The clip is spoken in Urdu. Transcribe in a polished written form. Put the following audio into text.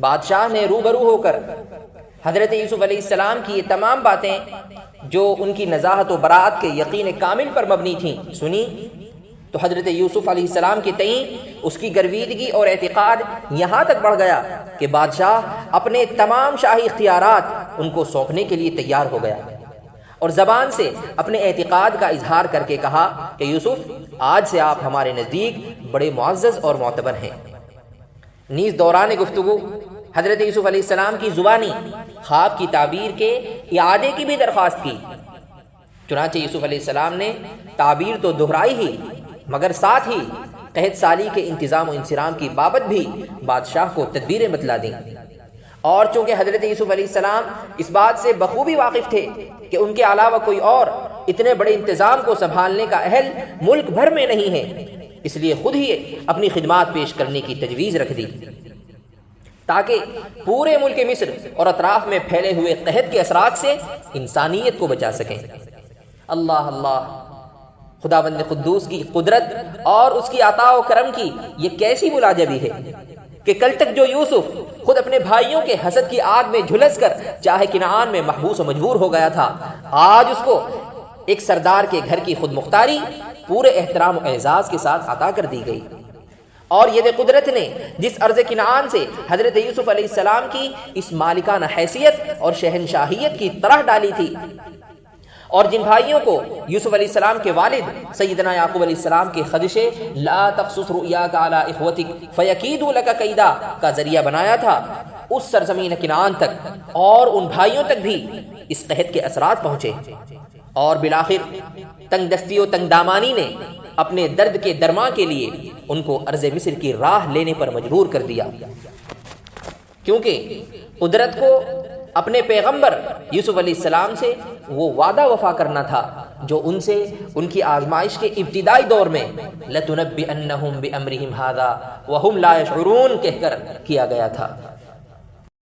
بادشاہ نے روبرو ہو کر حضرت یوسف علیہ السلام کی یہ تمام باتیں جو ان کی نزاہت و براءت کے یقین کامل پر مبنی تھیں سنی تو حضرت یوسف علیہ السلام کے تئیں اس کی گرویدگی اور اعتقاد یہاں تک بڑھ گیا کہ بادشاہ اپنے تمام شاہی اختیارات ان کو سونپنے کے لیے تیار ہو گیا، اور زبان سے اپنے اعتقاد کا اظہار کر کے کہا کہ یوسف، آج سے آپ ہمارے نزدیک بڑے معزز اور معتبر ہیں۔ نیز دوران گفتگو حضرت یوسف علیہ السلام کی زبانی خواب کی تعبیر کے اعادے کی بھی درخواست کی۔ چنانچہ یوسف علیہ السلام نے تعبیر تو دہرائی ہی، مگر ساتھ ہی قحط سالی کے انتظام و انصرام کی بابت بھی بادشاہ کو تدبیریں بتلا دیں، اور چونکہ حضرت یوسف علیہ السلام اس بات سے بخوبی واقف تھے کہ ان کے علاوہ کوئی اور اتنے بڑے انتظام کو سنبھالنے کا اہل ملک بھر میں نہیں ہے، اس لیے خود ہی اپنی خدمات پیش کرنے کی تجویز رکھ دی تاکہ پورے ملک مصر اور اطراف میں پھیلے ہوئے قحط کے اثرات سے انسانیت کو بچا سکیں۔ اللہ اللہ، خداوند قدوس کی قدرت اور اس کی عطا و کرم کی یہ کیسی ملاجبی ہے کہ کل تک جو یوسف خود اپنے بھائیوں کے حسد کی آگ میں جھلس کر چاہے کنعان میں محبوس و مجبور ہو گیا تھا، آج اس کو ایک سردار کے گھر کی خود مختاری پورے احترام و اعزاز کے ساتھ عطا کر دی گئی۔ اور ید قدرت نے جس ارض کنعان سے حضرت یوسف علیہ السلام کی اس مالکانہ حیثیت اور شہنشاہیت کی طرح ڈالی تھی، اور جن بھائیوں کو یوسف علیہ السلام کے والد سیدنا یعقوب علیہ السلام کے خدشے لا تقصص رؤیاک علی اخوتک فیکیدوا لک کیدا کا ذریعہ بنایا تھا، اس سرزمین کنعان تک اور ان بھائیوں تک بھی اس قحط کے اثرات پہنچے، اور بالآخر تنگ دستی و تنگ دامانی نے اپنے درد کے درما کے لیے ان کو ارض مصر کی راہ لینے پر مجبور کر دیا، کیونکہ قدرت کو اپنے پیغمبر یوسف علیہ السلام سے وہ وعدہ وفا کرنا تھا جو ان سے ان کی آزمائش کے ابتدائی دور میں لَتُنَبِّئَنَّهُمْ بِأَمْرِهِمْ هَذَا وَهُمْ لَا يَشْعُرُونَ کہہ کر کیا گیا تھا۔